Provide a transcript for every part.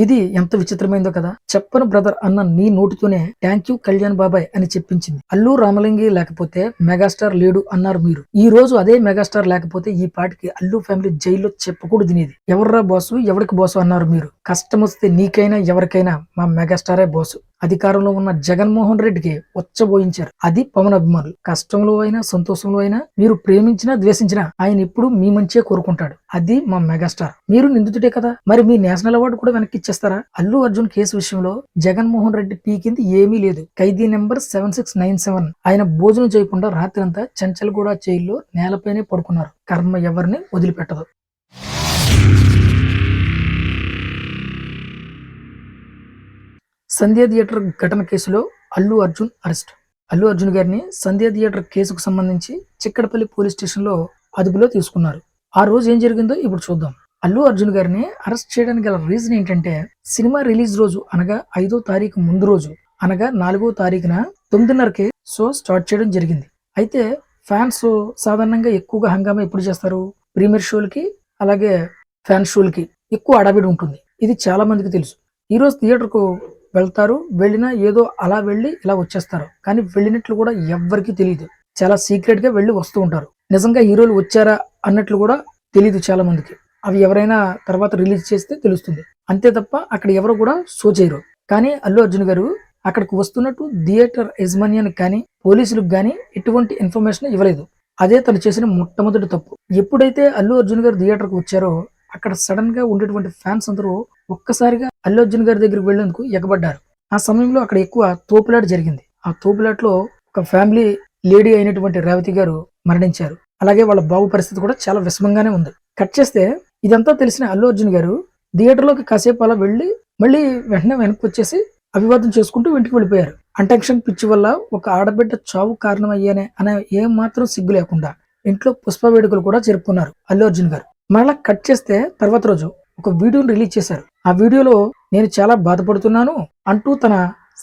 విధి ఎంత విచిత్రమైందో కదా. చెప్పను బ్రదర్ అన్న నీ నోటితోనే థ్యాంక్ యూ కళ్యాణ్ బాబాయ్ అని చెప్పించింది. అల్లు రామలింగి లేకపోతే మెగాస్టార్ లేడు అన్నారు మీరు. ఈ రోజు అదే మెగాస్టార్ లేకపోతే ఈ పాటికి అల్లు ఫ్యామిలీ జైల్లో చెప్పకూడదు తినేది. ఎవర్రా బాసు, ఎవరికి బాసు అన్నారు మీరు. కష్టం వస్తే నీకైనా ఎవరికైనా మా మెగాస్టారే బాసు. అధికారంలో ఉన్న జగన్మోహన్ రెడ్డికి ఉచ్చబోయించారు. అది పవన్ అభిమానులు. కష్టంలో అయినా సంతోషంలో అయినా మీరు ప్రేమించినా ద్వేషించినా ఆయన ఎప్పుడు మీ మంచిగా కోరుకుంటాడు. అది మా మెగాస్టార్. మీరు నిందితుడే కదా, మరి మీ నేషనల్ అవార్డు కూడా వెనక్కి ఇచ్చేస్తారా? అల్లు అర్జున్ కేసు విషయంలో జగన్మోహన్ రెడ్డి పీకింది ఏమీ లేదు. ఖైదీ నెంబర్ 7697 ఆయన భోజనం చేయకుండా రాత్రంతా చెంచల్గూడ జైల్లో నేలపైనే పడుకున్నారు. కర్మ ఎవరిని వదిలిపెట్టదు. సంధ్య థియేటర్ ఘటన కేసులో అల్లు అర్జున్ అరెస్ట్. అల్లు అర్జున్ గారిని సంధ్య థియేటర్ కేసుకు సంబంధించి చిక్కడపల్లి పోలీస్ స్టేషన్ లో అదుపులో తీసుకున్నారు. ఆ రోజు ఏం జరిగిందో ఇప్పుడు చూద్దాం. అల్లు అర్జున్ గారిని అరెస్ట్ చేయడానికి గల రీజన్ ఏంటంటే, సినిమా రిలీజ్ రోజు అనగా 5వ తారీఖు ముందు రోజు అనగా 4వ తారీఖున 9:30కి షో స్టార్ట్ చేయడం జరిగింది. అయితే ఫ్యాన్స్ సాధారణంగా ఎక్కువగా హంగామా ఎప్పుడు చేస్తారు? ప్రీమియర్ షోలకి అలాగే ఫ్యాన్ షోలకి ఎక్కువ అడావిడి ఉంటుంది. ఇది చాలా మందికి తెలుసు. ఈ రోజు థియేటర్ కు వెళ్తారు, వెళ్ళినా ఏదో అలా వెళ్ళి ఇలా వచ్చేస్తారు. కానీ వెళ్ళినట్లు కూడా ఎవ్వరికి తెలియదు. చాలా సీక్రెట్ గా వెళ్ళి వస్తూ ఉంటారు. నిజంగా హీరోలు వచ్చారా అన్నట్లు కూడా తెలియదు చాలా మందికి. అవి ఎవరైనా తర్వాత రిలీజ్ చేస్తే తెలుస్తుంది. అంతే తప్ప అక్కడ ఎవరు కూడా షో చేయరు. కానీ అల్లు అర్జున్ గారు అక్కడికి వస్తున్నట్టు థియేటర్ యజమాన్యానికి కానీ పోలీసులకు కానీ ఎటువంటి ఇన్ఫర్మేషన్ ఇవ్వలేదు. అదే తను చేసిన మొట్టమొదటి తప్పు. ఎప్పుడైతే అల్లు అర్జున్ గారు థియేటర్కి వచ్చారో అక్కడ సడన్ గా ఉండేటువంటి ఫ్యాన్స్ అందరూ ఒక్కసారిగా అల్లు అర్జున్ గారి దగ్గరికి వెళ్లేందుకు ఎగబడ్డారు. ఆ సమయంలో అక్కడ ఎక్కువ తోపులాట జరిగింది. ఆ తోపులాటలో ఒక ఫ్యామిలీ లేడీ అయినటువంటి రేవతి గారు మరణించారు. అలాగే వాళ్ళ బాబు పరిస్థితి కూడా చాలా విషమంగానే ఉంది. కట్ చేస్తే ఇదంతా తెలిసిన అల్లు అర్జున్ గారు థియేటర్ లోకి కాసేపు అలా వెళ్ళి మళ్ళీ వెంటనే వెనక్కి వచ్చేసి అభివాదం చేసుకుంటూ ఇంటికి వెళ్ళిపోయారు. అంటెన్షన్ పిచ్చి వల్ల ఒక ఆడబిడ్డ చావు కారణం అయ్యానే అనే ఏం మాత్రం సిగ్గు లేకుండా ఇంట్లో పుష్ప వేడుకలు కూడా జరుపుకున్నారు అల్లు అర్జున్ గారు. మళ్ళా కట్ చేస్తే తర్వాత రోజు ఒక వీడియోని రిలీజ్ చేశారు. ఆ వీడియోలో నేను చాలా బాధపడుతున్నాను అంటూ తన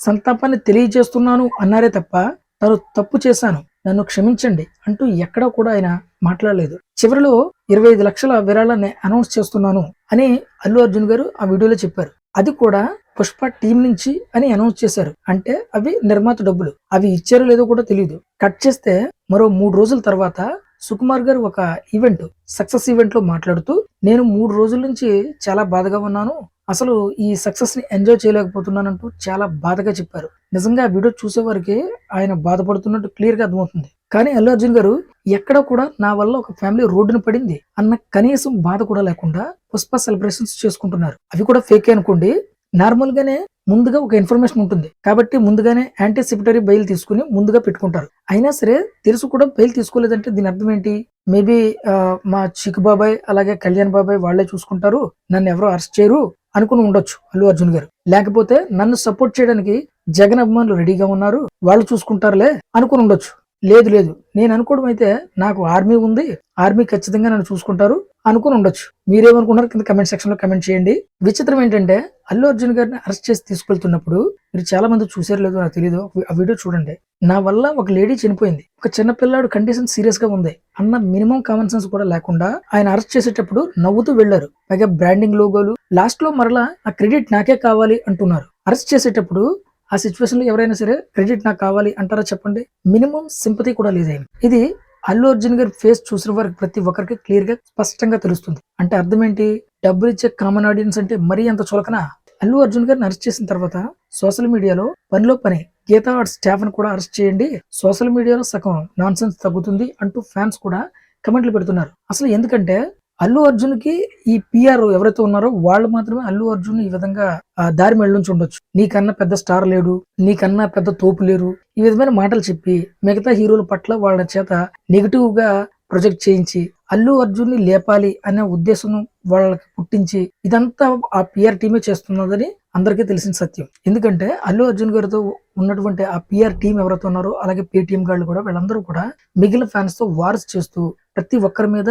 సంతాపాన్ని తెలియజేస్తున్నాను అన్నారే తప్ప తను తప్పు చేశాను, నన్ను క్షమించండి అంటూ ఎక్కడా కూడా ఆయన మాట్లాడలేదు. చివరిలో 25 లక్షల విరాళాన్ని అనౌన్స్ చేస్తున్నాను అని అల్లు అర్జున్ గారు ఆ వీడియోలో చెప్పారు. అది కూడా పుష్ప టీం నుంచి అని అనౌన్స్ చేశారు. అంటే అవి నిర్మాత డబ్బులు. అవి ఇచ్చారో లేదో కూడా తెలియదు. కట్ చేస్తే మరో 3 రోజుల తర్వాత సుకుమార్ గారు ఒక ఈవెంట్ సక్సెస్ ఈవెంట్ లో మాట్లాడుతూ, నేను 3 రోజుల నుంచి చాలా బాధగా ఉన్నాను, అసలు ఈ సక్సెస్ ని ఎంజాయ్ చేయలేకపోతున్నానంటూ చాలా బాధగా చెప్పారు. నిజంగా ఆ వీడియో చూసే వారికి ఆయన బాధపడుతున్నట్టు క్లియర్ గా అర్థమవుతుంది. కానీ అల్లు అర్జున్ గారు ఎక్కడ కూడా నా వల్ల ఒక ఫ్యామిలీ రోడ్డున పడింది అన్న కనీసం బాధ కూడా లేకుండా పుష్ప సెలబ్రేషన్స్ చేసుకుంటున్నారు. అవి కూడా ఫేక్ అనుకోండి. నార్మల్ గానే ముందుగా ఒక ఇన్ఫర్మేషన్ ఉంటుంది కాబట్టి ముందుగానే యాంటిసిపటరీ బెయిల్ తీసుకుని ముందుగా పెట్టుకుంటారు. అయినా సరే తెలుసు కూడా బెయిల్ తీసుకోలేదంటే దీని అర్థం ఏంటి? మేబీ మా చిక్ బాబాయ్ అలాగే కళ్యాణ్ బాబాయ్ వాళ్లే చూసుకుంటారు, నన్ను ఎవరో అరెస్ట్ చేయరు అనుకుని ఉండొచ్చు అల్లు అర్జున్ గారు. లేకపోతే నన్ను సపోర్ట్ చేయడానికి జగన్ అభిమానులు రెడీగా ఉన్నారు, వాళ్ళు చూసుకుంటారులే అనుకుని ఉండొచ్చు. లేదు, నేను అనుకోవడం అయితే నాకు ఆర్మీ ఉంది, ఆర్మీ ఖచ్చితంగా నన్ను చూసుకుంటారు అనుకుని ఉండొచ్చు. మీరేమనుకున్నారు కింద కమెంట్ సెక్షన్ లో కమెంట్ చేయండి. విచిత్రం ఏంటంటే అల్లు అర్జున్ గారిని అరెస్ట్ చేసి తీసుకెళ్తున్నప్పుడు మీరు చాలా మంది చూసారు లేదో నాకు తెలియదు, ఆ వీడియో చూడండి. నా వల్ల ఒక లేడీ చనిపోయింది, ఒక చిన్న పిల్లాడు కండిషన్ సీరియస్ గా ఉంది అన్న మినిమం కామన్ సెన్స్ కూడా లేకుండా ఆయన అరెస్ట్ చేసేటప్పుడు నవ్వుతూ వెళ్లారు. పైగా బ్రాండింగ్ లోగోలు, లాస్ట్ లో మరలా ఆ క్రెడిట్ నాకే కావాలి అంటున్నారు. అరెస్ట్ చేసేటప్పుడు ఆ సిచ్యువేషన్ లో ఎవరైనా సరే క్రెడిట్ నాకు కావాలి అంటారా చెప్పండి? మినిమం సింపతి కూడా లేదు. ఇది అల్లు అర్జున్ గారి ఫేస్ చూసిన వారికి ప్రతి ఒక్కరికి క్లియర్ గా స్పష్టంగా తెలుస్తుంది. అంటే అర్థం ఏంటి? డబ్బులు ఇచ్చే కామన్ ఆడియన్స్ అంటే మరీ అంత చులకనా? అల్లు అర్జున్ గారిని అరెస్ట్ చేసిన తర్వాత సోషల్ మీడియాలో పనిలో పని గీతా ఆర్ట్స్ స్టాఫ్ ని కూడా అరెస్ట్ చేయండి, సోషల్ మీడియాలో సగం నాన్ సెన్స్ తగ్గుతుంది అంటూ ఫ్యాన్స్ కూడా కమెంట్లు పెడుతున్నారు. అసలు ఎందుకంటే అల్లు అర్జున్ కి ఈ పిఆర్ ఎవరైతే ఉన్నారో వాళ్ళు మాత్రమే అల్లు అర్జున్ ఈ విధంగా దారి మెళ్ళుంచి ఉండొచ్చు. నీకన్నా పెద్ద స్టార్ లేడు, నీకన్నా పెద్ద తోపు లేరు, ఈ విధమైన మాటలు చెప్పి మిగతా హీరోల పట్ల వాళ్ళ చేత నెగిటివ్ గా ప్రొజెక్ట్ చేయించి అల్లు అర్జున్ ని లేపాలి అనే ఉద్దేశం వాళ్ళకి పుట్టించి ఇదంతా ఆ పిఆర్ టీమే చేస్తున్నదని అందరికీ తెలిసిన సత్యం. ఎందుకంటే అల్లు అర్జున్ గారితో ఉన్నటువంటి ఆ పిఆర్ టీం ఎవరైతే ఉన్నారో అలాగే పేటిఎం గాళ్ళు కూడా వీళ్ళందరూ కూడా మిగిలిన ఫ్యాన్స్ తో వార్స్ చేస్తూ ప్రతి ఒక్కరి మీద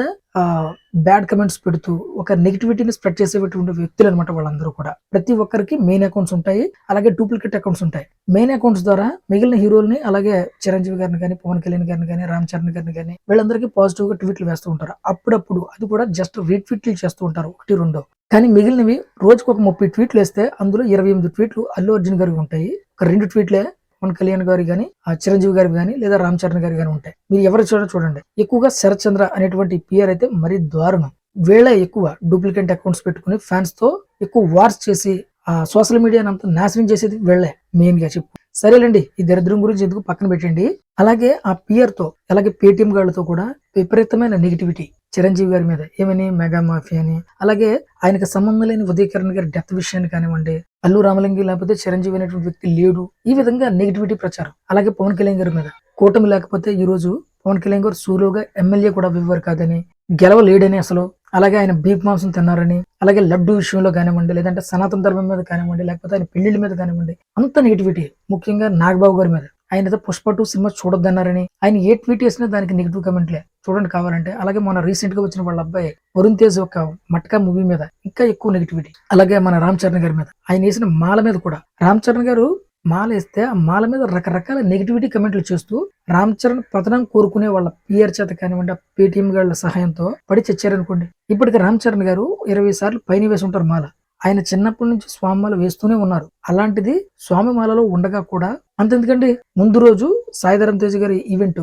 బ్యాడ్ కమెంట్స్ పెడుతూ ఒక నెగిటివిటీని స్ప్రెడ్ చేసేటువంటి వ్యక్తులు అనమాట వాళ్ళందరూ కూడా. ప్రతి ఒక్కరికి మెయిన్ అకౌంట్స్ ఉంటాయి, అలాగే డూప్లికేట్ అకౌంట్స్ ఉంటాయి. మెయిన్ అకౌంట్స్ ద్వారా మిగిలిన హీరోల్ని అలాగే చిరంజీవి గారిని కానీ, పవన్ కళ్యాణ్ గారిని కానీ, రామ్ చరణ్ గారిని కానీ వీళ్ళందరికీ పాజిటివ్ గా ట్వీట్లు వేస్తూ ఉంటారు. అప్పుడప్పుడు అది కూడా జస్ట్ రీట్వీట్లు చేస్తూ చేస్తూ ఉంటారు, 1-2. కానీ మిగిలినవి రోజుకు ఒక 30 ట్వీట్లు వేస్తే అందులో 28 ట్వీట్లు అల్లు అర్జున్ గారికి ఉంటాయి. ఒక 2 ట్వీట్లే పవన్ కళ్యాణ్ గారి కానీ, చిరంజీవి గారి కానీ, లేదా రామ్ చరణ్ గారి కానీ ఉంటాయి. మీరు ఎవరు చూడండి. ఎక్కువగా శరత్ చంద్ర అనేటువంటి పిఆర్ అయితే మరీ దారుణం. వీళ్ళ ఎక్కువ డూప్లికేట్ అకౌంట్స్ పెట్టుకుని ఫ్యాన్స్ తో ఎక్కువ వార్స్ చేసి సోషల్ మీడియాని అంతా నాశనం చేసేది వీళ్ళే మెయిన్ గా చెప్పు. సరేలేండి, ఈ దరిద్రం గురించి ఎందుకు పక్కన పెట్టండి. అలాగే ఆ పిఆర్ తో, అలాగే పేటిఎం గాళ్లతో కూడా విపరీతమైన నెగిటివిటీ చిరంజీవి గారి మీద, ఏమని మెగా మాఫియా అని, అలాగే ఆయనకు సంబంధం లేని ఉదయకిరణ్ గారి డెత్ విషయాన్ని కానివ్వండి, అల్లు రామలింగి లేకపోతే చిరంజీవి అనేటువంటి వ్యక్తి లేడు, ఈ విధంగా నెగిటివిటీ ప్రచారం. అలాగే పవన్ కళ్యాణ్ గారి మీద కూటమి లేకపోతే ఈ రోజు పవన్ కళ్యాణ్ గారు సూలోగా ఎమ్మెల్యే కూడా ఇవ్వరు కాదని, గెలవలేడని అసలు, అలాగే ఆయన బీఫ్ మాంసం తిన్నారని, అలాగే లడ్డు విషయంలో కానివ్వండి, లేదంటే సనాతన ధర్మం మీద కానివ్వండి, లేకపోతే ఆయన పెళ్లిళ్ళ మీద కానివ్వండి, అంత నెగిటివిటీ. ముఖ్యంగా నాగబాబు గారి మీద, ఆయన ఏదో పుష్ప 2 సినిమా చూడొద్దన్నారని, ఆయన ఏ ట్వీట్ చేసినా దానికి నెగిటివ్ కమెంట్లే చూడండి కావాలంటే. అలాగే మన రీసెంట్ గా వచ్చిన వాళ్ళ అబ్బాయి వరుణ్ తేజ్ ఒక మట్కా మూవీ మీద ఇంకా ఎక్కువ నెగిటివిటీ. అలాగే మన రామ్ చరణ్ గారి మీద, ఆయన వేసిన మాల మీద కూడా, రామ్ చరణ్ గారు మాల వేస్తే ఆ మాల మీద రకరకాల నెగిటివిటీ కమెంట్లు చేస్తూ రామ్ చరణ్ పతనం కోరుకునే వాళ్ళ పిఆర్ చేత కానివ్వండి, పేటిఎం గాళ్ల సహాయంతో పడి చచ్చారనుకోండి. ఇప్పటికి రామ్ చరణ్ గారు 20 సార్లు పైన వేసి ఉంటారు మాల. ఆయన చిన్నప్పటి నుంచి స్వామి మాల వేస్తూనే ఉన్నారు. అలాంటిది స్వామి మాలలో ఉండగా కూడా అంతెందుకండి, ముందు రోజు సాయిధరం తేజ్ గారి ఈవెంట్,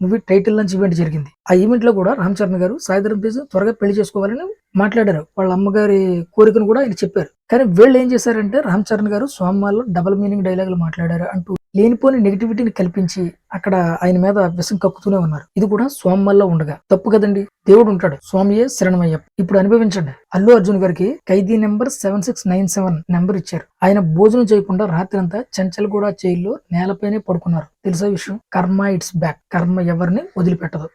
మూవీ టైటిల్ నుంచి ఈవెంట్ జరిగింది. ఆ ఈవెంట్ లో కూడా రామ్ చరణ్ గారు సాయిధరం తేజ్ త్వరగా పెళ్లి చేసుకోవాలని మాట్లాడారు. వాళ్ళ అమ్మగారి కోరికను కూడా ఆయన చెప్పారు. కానీ వీళ్ళు ఏం చేశారంటే, రామ్ చరణ్ గారు స్వామిమాల్లో డబుల్ మీనింగ్ డైలాగులు మాట్లాడారు అంటూ లేనిపోని నెగిటివిటీని కల్పించి అక్కడ ఆయన మీద విషం కక్కుతూనే ఉన్నారు. ఇది కూడా స్వామిమాల్లో ఉండగా తప్పు కదండి. దేవుడు ఉంటాడు, స్వామియే శరణమయ్యప్ప. ఇప్పుడు అనుభవించండి. అల్లు అర్జున్ గారికి ఖైదీ నెంబర్ 7697 నెంబర్ ఇచ్చారు. ఆయన భోజనం చేయకుండా రాత్రి అంతా చెంచల్గూడ జైల్లో నేలపైనే పడుకున్నారు. తెలుసా విషయం? కర్మ ఇట్స్ బ్యాక్. కర్మ ఎవరిని వదిలిపెట్టదు.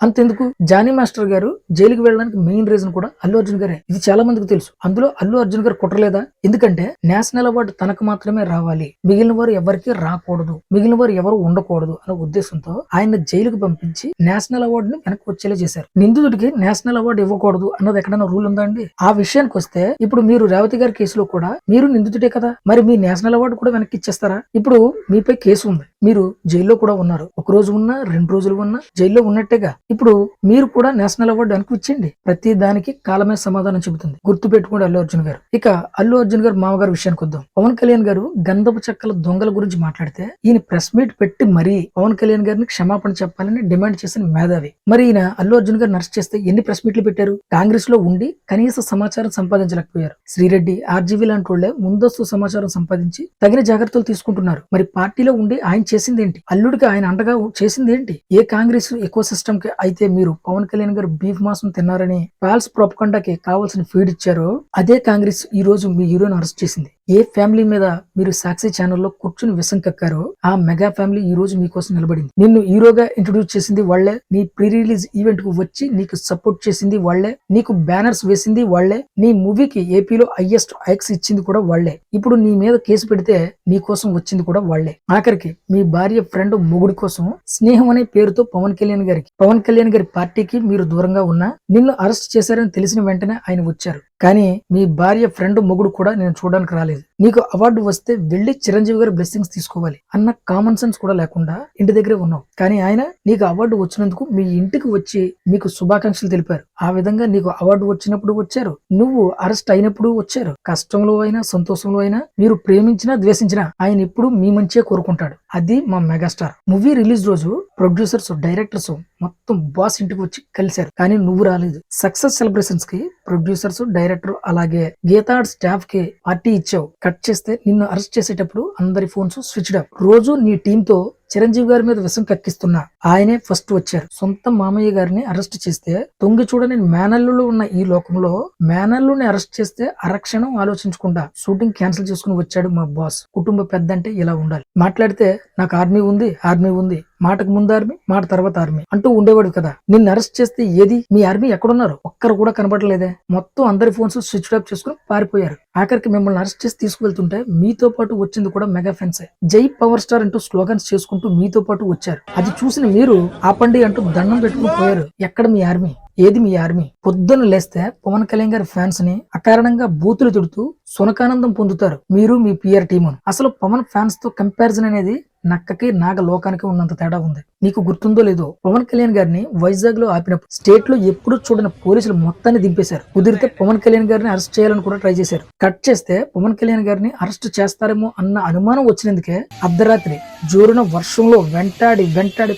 అంతెందుకు, జానీ మాస్టర్ గారు జైలుకి వెళ్ళడానికి మెయిన్ రీజన్ కూడా అల్లు అర్జున్ గారే. ఇది చాలా మందికి తెలుసు. అందులో అల్లు అర్జున్ గారు కుట్రలేదా? ఎందుకంటే నేషనల్ అవార్డు తనకు మాత్రమే రావాలి, మిగిలిన వారు ఎవరికి రాకూడదు, మిగిలిన వారు ఎవరు ఉండకూడదు అనే ఉద్దేశంతో ఆయన జైలుకు పంపించి నేషనల్ అవార్డుని వెనక్కి వచ్చేలా చేశారు. నిందితుడికి నేషనల్ అవార్డు ఇవ్వకూడదు అన్నది ఎక్కడైనా రూల్ ఉందా అండి? ఆ విషయానికి వస్తే ఇప్పుడు మీరు రేవతి గారి కేసులో కూడా మీరు నిందితుడే కదా, మరి మీ నేషనల్ అవార్డు కూడా వెనక్కి ఇచ్చేస్తారా? ఇప్పుడు మీపై కేసు ఉంది, మీరు జైల్లో కూడా ఉన్నారు. 1 రోజు ఉన్నా 2 రోజులు ఉన్నా జైల్లో ఉన్నట్టేగా. ఇప్పుడు మీరు కూడా నేషనల్ అవార్డు వెనక్కి ఇచ్చిండి. ప్రతి దానికి కాలమే సమాధానం చెబుతుంది. గుర్తు పెట్టుకోండి అల్లు అర్జున్ గారు. ఇక అల్లు అర్జున్ గారు మామగారు విషయానికి వద్దాం. పవన్ కళ్యాణ్ గారు గంధపు చెక్కల దొంగల గురించి మాట్లాడితే ఈయన ప్రెస్ మీట్ పెట్టి మరీ పవన్ కళ్యాణ్ గారిని క్షమాపణ చెప్పాలని డిమాండ్ చేసిన మేధావి. మరి ఈయన అల్లు అర్జున్ గారు అరెస్ట్ చేస్తే ఎన్ని ప్రెస్ మీట్లు పెట్టారు? కాంగ్రెస్ లో ఉండి కనీస సమాచారం సంపాదించలేకపోయారు. శ్రీరెడ్డి, ఆర్జీవీ లాంటి వాళ్ళే ముందస్తు సమాచారం సంపాదించి తగిన జాగ్రత్తలు తీసుకుంటున్నారు. మరి పార్టీలో ఉండి ఆయన చేసింది ఏంటి? అల్లుడికి ఆయన అండగా చేసింది ఏంటి? ఏ కాంగ్రెస్ ఎకో సిస్టమ్ కి అయితే మీరు పవన్ కళ్యాణ్ గారు బీఫ్ మాంసం తిన్నారని ఫాల్స్ ప్రొపగండాకి కావాల్సిన ఫీడ్ ఇచ్చారో అదే కాంగ్రెస్ ఈ రోజు మీ హీరోని అరెస్ట్ చేసింది. ఏ ఫ్యామిలీ మీద మీరు సాక్షి ఛానల్లో కూర్చుని విషం కక్కారో ఆ మెగా ఫ్యామిలీ ఈ రోజు మీకోసం నిలబడింది. నిన్ను హీరోగా ఇంట్రొడ్యూస్ చేసింది వాళ్లే, నీ ప్రీ రిలీజ్ ఈవెంట్ కు వచ్చి నీకు సపోర్ట్ చేసింది వాళ్లే, నీకు బ్యానర్స్ వేసింది వాళ్లే, నీ మూవీకి ఏపీలో హైయెస్ట్ ఐక్స్ ఇచ్చింది కూడా వాళ్లే. ఇప్పుడు నీ మీద కేసు పెడితే నీ కోసం వచ్చింది కూడా వాళ్లే. ఆఖరికి మీ భార్య ఫ్రెండ్ మొగుడి కోసం స్నేహం అనే పేరుతో పవన్ కళ్యాణ్ గారి పార్టీకి మీరు దూరంగా ఉన్నా నిన్ను అరెస్ట్ చేశారని తెలిసిన వెంటనే ఆయన వచ్చారు. కానీ మీ భార్య ఫ్రెండ్ మొగుడు కూడా నేను చూడడానికి రాలేదు. నీకు అవార్డు వస్తే వెళ్లి చిరంజీవి గారి బ్లెస్సింగ్స్ తీసుకోవాలి అన్న కామన్ సెన్స్ కూడా లేకుండా ఇంటి దగ్గరే ఉన్నావు. కానీ ఆయన నీకు అవార్డు వచ్చినందుకు మీ ఇంటికి వచ్చి మీకు శుభాకాంక్షలు తెలిపారు. ఆ విధంగా నీకు అవార్డు వచ్చినప్పుడు వచ్చారు, నువ్వు అరెస్ట్ అయినప్పుడు వచ్చారు. కష్టంలో అయినా సంతోషంలో అయినా మీరు ప్రేమించినా ద్వేషించినా ఆయన ఎప్పుడు మీ మంచిగా కోరుకుంటాడు. అది మా మెగాస్టార్. మూవీ రిలీజ్ రోజు ప్రొడ్యూసర్స్, డైరెక్టర్స్ మొత్తం బాస్ ఇంటికి వచ్చి కలిశారు. కానీ నువ్వు రాలేదు. సక్సెస్ సెలబ్రేషన్స్ కి ప్రొడ్యూసర్స్, డైరెక్టర్ అలాగే గీతా స్టాఫ్ కి పార్టీ ఇచ్చావు. కట్ చేస్తే నిన్ను అరెస్ట్ చేసేటప్పుడు అందరి ఫోన్స్ స్విచ్డ్ ఆఫ్. రోజు నీ టీమ్ తో చిరంజీవి గారి మీద విషం కక్కిస్తున్నా ఆయనే ఫస్ట్ వచ్చారు. సొంత మామయ్య గారిని అరెస్ట్ చేస్తే తొంగి చూడని మేనల్లులో ఉన్న ఈ లోకంలో మేనల్లుని అరెస్ట్ చేస్తే అరక్షణం ఆలోచించకుండా షూటింగ్ క్యాన్సిల్ చేసుకుని వచ్చాడు మా బాస్. కుటుంబ పెద్ద అంటే ఇలా ఉండాలి. మాట్లాడితే నాకు ఆర్మీ ఉంది, మాటకు ముందు ఆర్మీ, మాట తర్వాత ఆర్మీ అంటూ ఉండేవాడు కదా. నిన్ను అరెస్ట్ చేస్తే ఏది మీ ఆర్మీ ఎక్కడున్నారు? ఒక్కరు కూడా కనబడలేదే. మొత్తం అందరి ఫోన్స్ స్విచ్ ఆఫ్ చేసుకుని పారిపోయారు. ఆఖరికి మిమ్మల్ని అరెస్ట్ చేసి తీసుకువెళ్తుంటే మీతో పాటు వచ్చింది కూడా మెగా ఫ్యాన్సే. జై పవర్ స్టార్ అంటూ స్లోగన్స్ చేసుకుంటూ మీతో పాటు వచ్చారు. అది చూసిన మీరు ఆపండి అంటూ దండం పెట్టుకుని పోయారు. ఎక్కడ మీ ఆర్మీ? ఏది మీ ఆర్మీ? పొద్దున్న లేస్తే పవన్ కళ్యాణ్ గారి ఫ్యాన్స్ ని అకారణంగా బూతులు తిడుతూ సునకానందం పొందుతారు మీరు, మీ పిఆర్ టీమ్. అసలు పవన్ ఫ్యాన్స్ తో కంపారిజన్ అనేది నక్కకి నాగ లోకానికి ఉన్నంత తేడా ఉంది. నీకు గుర్తుందో లేదో, పవన్ కళ్యాణ్ గారిని వైజాగ్ లో ఆపినప్పుడు స్టేట్ లో ఎప్పుడు చూడని పోలీసులు మొత్తాన్ని దింపేశారు. కుదిరితే పవన్ కళ్యాణ్ గారిని అరెస్ట్ చేయాలని కూడా ట్రై చేశారు. కట్ చేస్తే పవన్ కళ్యాణ్ గారిని అరెస్ట్ చేస్తారేమో అన్న అనుమానం వచ్చినందుకే అర్ధరాత్రి జోరున వర్షంలో వెంటాడి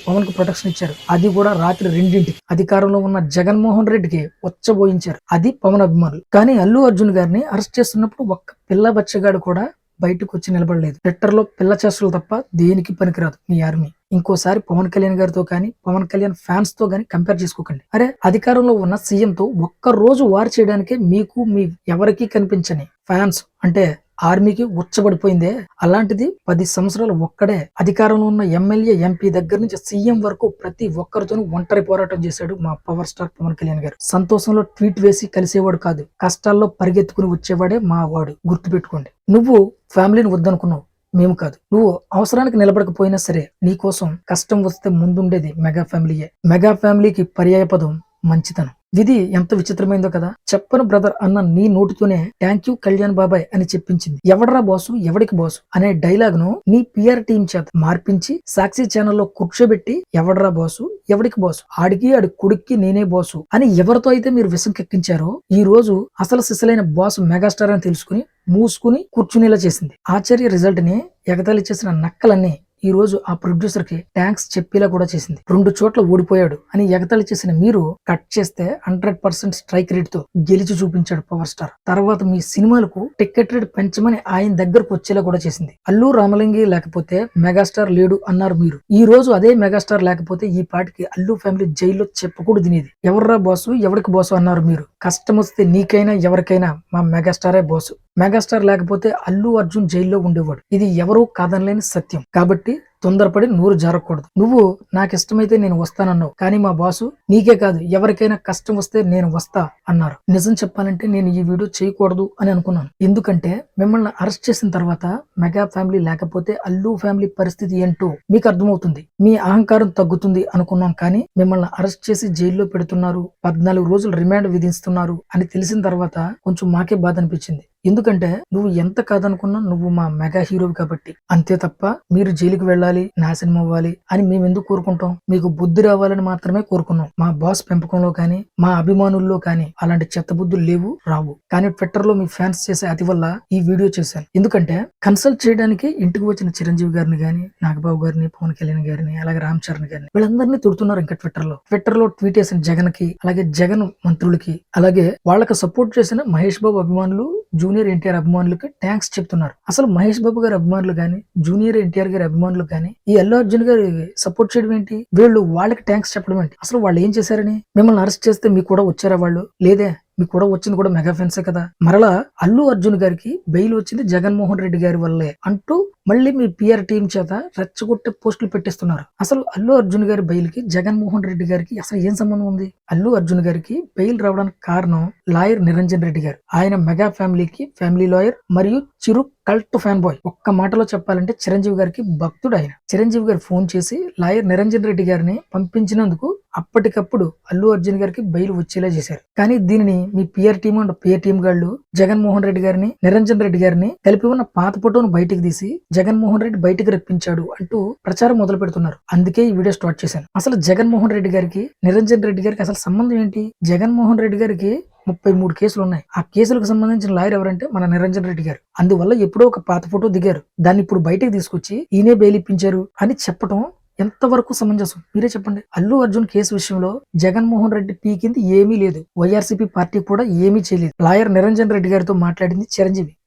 పవన్ కు ప్రొటెక్షన్ ఇచ్చారు. అది కూడా రాత్రి 2ంటికి. అధికారంలో ఉన్న జగన్మోహన్ రెడ్డికి ఉచ్చబోయించారు. అది పవన్ అభిమానులు. కానీ అల్లు అర్జున్ గారిని అరెస్ట్ చేస్తున్నప్పుడు ఒక్క పిల్ల బచ్చగాడు కూడా బయటకు వచ్చి నిలబడలేదు. ట్విట్టర్ లో పిల్ల చేష్టలు తప్ప దేనికి పనికిరాదు మీ ఆర్మీ. ఇంకోసారి పవన్ కళ్యాణ్ గారితో కానీ పవన్ కళ్యాణ్ ఫ్యాన్స్ తో కానీ కంపేర్ చేసుకోకండి. అరే, అధికారంలో ఉన్న సీఎం తో ఒక్క రోజు వార్ చేయడానికే మీకు మీ ఎవరికి కనిపించని ఫ్యాన్స్ అంటే ఆర్మీకి ఉచ్చబడిపోయిందే. అలాంటిది 10 సంవత్సరాలు ఒక్కడే అధికారంలో ఉన్న ఎమ్మెల్యే ఎంపీ దగ్గర నుంచి సీఎం వరకు ప్రతి ఒక్కరితోనూ ఒంటరి పోరాటం చేశాడు మా పవర్ స్టార్ పవన్ కళ్యాణ్ గారు. సంతోషంలో ట్వీట్ వేసి కలిసేవాడు కాదు, కష్టాల్లో పరిగెత్తుకుని వచ్చేవాడే మా వాడు. గుర్తుపెట్టుకోండి. నువ్వు ఫ్యామిలీని వద్దనుకున్నావు, మేము కాదు. నువ్వు అవసరానికి నిలబడకపోయినా సరే నీకోసం కష్టం వస్తే ముందుండేది మెగా ఫ్యామిలీయే. మెగా ఫ్యామిలీకి పర్యాయ పదం మంచితనం. విధి ఎంత విచిత్రమైందో కదా. చెప్పను బ్రదర్ అన్న నీ నోటితోనే థ్యాంక్ యూ కళ్యాణ్ బాబాయ్ అని చెప్పించింది. ఎవడరా బాసు, ఎవడికి బాసు అనే డైలాగ్ ను నీ పిఆర్ టీం చేత మార్పించి సాక్షి ఛానల్లో కూర్చోబెట్టి ఎవడరా బాసు, ఎవడికి బాసు, ఆడికి ఆడి కొడుక్కి నేనే బాసు అని ఎవరితో అయితే మీరు విషం కెక్కించారో ఈ రోజు అసలు సిసలైన బాసు మెగాస్టార్ అని తెలుసుకుని మూసుకుని కూర్చునేలా చేసింది. ఆశ్చర్య రిజల్ట్ ని ఎగతాళి చేసిన నక్కలన్నీ ఈ రోజు ఆ ప్రొడ్యూసర్ కి థ్యాంక్స్ చెప్పేలా కూడా చేసింది. 2 చోట్ల ఓడిపోయాడు అని ఎగతాళి చేసిన మీరు కట్ చేస్తే 100% స్ట్రైక్ రేట్ తో గెలిచి చూపించాడు పవర్ స్టార్. తర్వాత మీ సినిమాలకు టికెట్ రేట్ పెంచమని ఆయన దగ్గరకు వచ్చేలా కూడా చేసింది. అల్లు రామలింగి లేకపోతే మెగాస్టార్ లేడు అన్నారు మీరు. ఈ రోజు అదే మెగాస్టార్ లేకపోతే ఈ పాటికి అల్లు ఫ్యామిలీ జైల్లో చెప్పకూడదు తినేది. ఎవర్రా బాసు, ఎవరికి బాసు అన్నారు మీరు. కష్టం వస్తే నీకైనా ఎవరికైనా మా మెగాస్టారే బాసు. మెగాస్టార్ లేకపోతే అల్లు అర్జున్ జైల్లో ఉండేవాడు. ఇది ఎవరూ కాదనలేని సత్యం. కాబట్టి తొందరపడి నూరు జారకూడదు. నువ్వు నాకు ఇష్టమైతే నేను వస్తానన్నావు, కానీ మా బాసు నీకే కాదు ఎవరికైనా కష్టం వస్తే నేను వస్తా అన్నారు. నిజం చెప్పాలంటే నేను ఈ వీడియో చేయకూడదు అని అనుకున్నాను. ఎందుకంటే మిమ్మల్ని అరెస్ట్ చేసిన తర్వాత మెగా ఫ్యామిలీ లేకపోతే అల్లు ఫ్యామిలీ పరిస్థితి ఏంటో మీకు అర్థమవుతుంది, మీ అహంకారం తగ్గుతుంది అనుకున్నాం. కానీ మిమ్మల్ని అరెస్ట్ చేసి జైల్లో పెడుతున్నారు, 14 రోజులు రిమాండ్ విధిస్తున్నారు అని తెలిసిన తర్వాత కొంచెం మాకే బాధ అనిపించింది. ఎందుకంటే నువ్వు ఎంత కాదనుకున్నా నువ్వు మా మెగా హీరోవి కాబట్టి. అంతే తప్ప మీరు జైలుకి వెళ్ళాలి, నాశనం అవ్వాలి అని మేము ఎందుకు కోరుకుంటాం? మీకు బుద్ధి రావాలని మాత్రమే కోరుకున్నాం. మా బాస్ పెంపకంలో కానీ మా అభిమానుల్లో కానీ అలాంటి చెత్త బుద్ధులు లేవు, రావు. కానీ ట్విట్టర్ లో మీ ఫ్యాన్స్ చేసే అతి వల్ల ఈ వీడియో చేశాను. ఎందుకంటే కన్సల్ట్ చేయడానికి ఇంటికి వచ్చిన చిరంజీవి గారిని గాని, నాగబాబు గారిని, పవన్ కళ్యాణ్ గారిని, అలాగే రామ్ చరణ్ గారిని వీళ్ళందరినీ తిడుతున్నారు. ఇంకా ట్విట్టర్ లో ట్వీట్ చేసిన జగన్ కి, అలాగే జగన్ మంత్రులకి, అలాగే వాళ్ళకి సపోర్ట్ చేసిన మహేష్ బాబు అభిమానులు, జూనియర్ ఎన్టీఆర్ అభిమానులకి థ్యాంక్స్ చెప్తున్నారు. అసలు మహేష్ బాబు గారి అభిమానులు గాని, జూనియర్ ఎన్టీఆర్ గారి అభిమానులు గాని ఈ అల్లు అర్జున్ గారి సపోర్ట్ చేయడం ఏంటి? వీళ్ళు వాళ్ళకి థ్యాంక్స్ చెప్పడం ఏంటి? అసలు వాళ్ళు ఏం చేశారని? మిమ్మల్ని అరెస్ట్ చేస్తే మీకు కూడా వచ్చారా వాళ్ళు? లేదే, మీకు కూడా వచ్చింది కూడా మెగా ఫ్యాన్సే కదా. మరలా అల్లు అర్జున్ గారికి బెయిల్ వచ్చింది జగన్మోహన్ రెడ్డి గారి వల్లే అంటూ మళ్ళీ మీ పిఆర్ టీం చేత రెచ్చగొట్టే పోస్టులు పెట్టిస్తున్నారు. అసలు అల్లు అర్జున్ గారి బెయిల్ కి జగన్మోహన్ రెడ్డి గారికి అసలు ఏం సంబంధం ఉంది? అల్లు అర్జున్ గారికి బెయిల్ రావడానికి కారణం లాయర్ నిరంజన్ రెడ్డి గారు. ఆయన మెగా ఫ్యామిలీకి ఫ్యామిలీ లాయర్ మరియు చిరు కల్ట్ ఫ్యాన్ బాయ్. ఒక్క మాటలో చెప్పాలంటే చిరంజీవి గారికి భక్తుడు ఆయన. చిరంజీవి గారు ఫోన్ చేసి లాయర్ నిరంజన్ రెడ్డి గారిని పంపించినందుకు అప్పటికప్పుడు అల్లు అర్జున్ గారికి బెయిల్ వచ్చేలా చేశారు. కానీ దీనిని మీ PR team and PR team గాళ్ళు జగన్మోహన్ రెడ్డి గారిని, నిరంజన్ రెడ్డి గారిని కలిపి ఉన్న పాత ఫోటోను బయటికి తీసి జగన్మోహన్ రెడ్డి బయటికి రప్పించాడు అంటూ ప్రచారం మొదలు పెడుతున్నారు. అందుకే ఈ వీడియో స్టార్ట్ చేశాను. అసలు జగన్మోహన్ రెడ్డి గారికి, నిరంజన్ రెడ్డి గారికి అసలు సంబంధం ఏంటి? జగన్మోహన్ రెడ్డి గారికి 33 కేసులు ఉన్నాయి. ఆ కేసులకు సంబంధించిన లాయర్ ఎవరంటే మన నిరంజన్ రెడ్డి గారు. అందువల్ల ఎప్పుడో ఒక పాత ఫోటో దిగారు, దాన్ని ఇప్పుడు బయటకు తీసుకొచ్చి ఈయనే బెయిల్ ఇప్పించారు అని చెప్పడం ఎంతవరకు సమంజసం? మీరే చెప్పండి. అల్లు అర్జున్ కేసు విషయంలో జగన్మోహన్ రెడ్డి పీకింది ఏమీ లేదు, వైఆర్సీపీ పార్టీ కూడా ఏమీ చేయలేదు. లాయర్ నిరంజన్ రెడ్డి గారితో మాట్లాడింది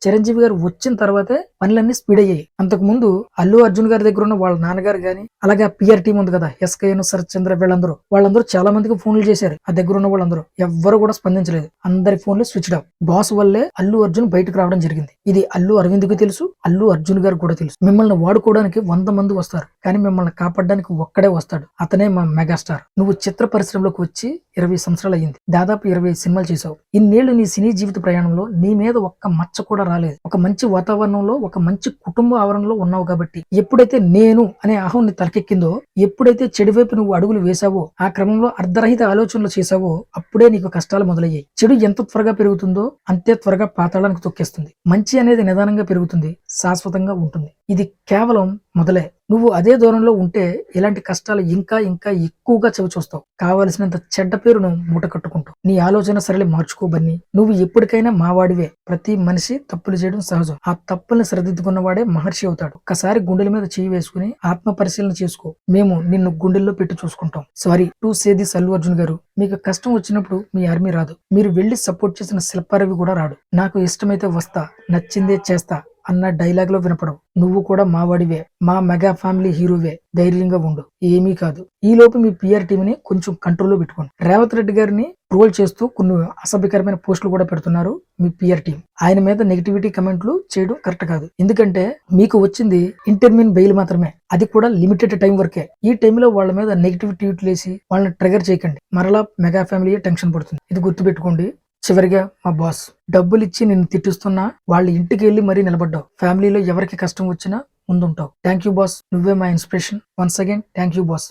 చిరంజీవి గారు వచ్చిన తర్వాతే పనులన్నీ స్పీడ్ అయ్యాయి. అంతకు ముందు అల్లు అర్జున్ గారి దగ్గర ఉన్న వాళ్ళ నాన్నగారు గాని, అలాగే ఆ పిఆర్ టీం ఉంది కదా, ఎస్కేఎన్, శరత్ చంద్ర, వాళ్ళందరూ చాలా మందికి ఫోన్లు చేశారు. ఆ దగ్గర ఉన్న వాళ్ళందరూ ఎవ్వరు కూడా స్పందించలేదు. అందరి ఫోన్లు స్విచ్ ఆఫ్. బాస్ వల్లే అల్లు అర్జున్ బయటకు రావడం జరిగింది. ఇది అల్లు అరవింద్ కి తెలుసు, అల్లు అర్జున్ గారు కూడా తెలుసు. మిమ్మల్ని వాడుకోవడానికి 100 మంది వస్తారు, కానీ మిమ్మల్ని కాపాడడానికి ఒక్కడే వస్తాడు, అతనే మా మెగాస్టార్. నువ్వు చిత్ర పరిశ్రమలోకి వచ్చి 20 సంవత్సరాలు అయ్యింది. దాదాపు 25 సినిమాలు చేసావు. ఇన్నేళ్లు నీ సినీ జీవిత ప్రయాణంలో నీ మీద ఒక్క మచ్చ కూడా రాలేదు. ఒక మంచి వాతావరణంలో, ఒక మంచి కుటుంబ ఆవరణలో ఉన్నావు కాబట్టి ఎప్పుడైతే నేను అనే అహం నీ తలకెక్కిందో, ఎప్పుడైతే చెడు వైపు నువ్వు అడుగులు వేసావో, ఆ క్రమంలో అర్ధరహిత ఆలోచనలు చేసావో, అప్పుడే నీకు కష్టాలు మొదలయ్యాయి. చెడు ఎంత త్వరగా పెరుగుతుందో అంతే త్వరగా పాతాళానికి తొక్కేస్తుంది. మంచి అనేది నిదానంగా పెరుగుతుంది, శాశ్వతంగా ఉంటుంది. ఇది కేవలం మొదలే. నువ్వు అదే దూరంలో ఉంటే ఇలాంటి కష్టాలు ఇంకా ఇంకా ఎక్కువగా చవిచూస్తావు. కావలసినంత చెడ్డ పేరును మూట కట్టుకుంటావు. నీ ఆలోచన సరళి మార్చుకోబన్ని. నువ్వు ఎప్పటికైనా మావాడివే. ప్రతి మనిషి తప్పులు చేయడం సహజం. ఆ తప్పుల్ని సరిదిద్దుకున్నవాడే మహర్షి అవుతాడు. ఒక్కసారి గుండెల మీద చేయి వేసుకుని ఆత్మ పరిశీలన చేసుకో. మేము నిన్ను గుండెల్లో పెట్టి చూసుకుంటాం. Sorry to say this Allu Arjun గారు. మీకు కష్టం వచ్చినప్పుడు మీ ఆర్మీ రాదు. మీరు వెళ్లి సపోర్ట్ చేసిన శిల్పారవి కూడా రాడు. నాకు ఇష్టమైతే వస్తా, నచ్చిందే చేస్తా అన్న డైలాగ్ లో వినపడవు. నువ్వు కూడా మావాడివే, మా మెగా ఫ్యామిలీ హీరోవే. ధైర్యంగా ఉండు, ఏమీ కాదు. ఈ లోపు మీ పిఆర్ టీంని కొంచెం కంట్రోల్లో పెట్టుకోండి. రేవంత్ రెడ్డి గారిని ట్రోల్ చేస్తూ కొన్ని అసభ్యకరమైన పోస్టులు కూడా పెడుతున్నారు మీ పిఆర్ టీం. ఆయన మీద నెగిటివిటీ కమెంట్లు చేయడం కరెక్ట్ కాదు. ఎందుకంటే మీకు వచ్చింది ఇంటర్మీన్ బెయిల్ మాత్రమే, అది కూడా లిమిటెడ్ టైం వరకే. ఈ టైంలో వాళ్ళ మీద నెగిటివ్ ట్వీట్లు వేసి వాళ్ళని ట్రిగర్ చేయకండి. మరలా మెగా ఫ్యామిలీ టెన్షన్ పడుతుంది. ఇది గుర్తుపెట్టుకోండి. చివరిగా మా బాస్ డబ్బులు ఇచ్చి నిన్ను తిట్టిస్తున్నా వాళ్ళ ఇంటికి వెళ్ళి మరీ నిలబడ్డావు. ఫ్యామిలీలో ఎవరికి కష్టం వచ్చినా ముందుంటావు. థ్యాంక్ యూ బాస్, నువ్వే మా inspiration. Once again thank you boss.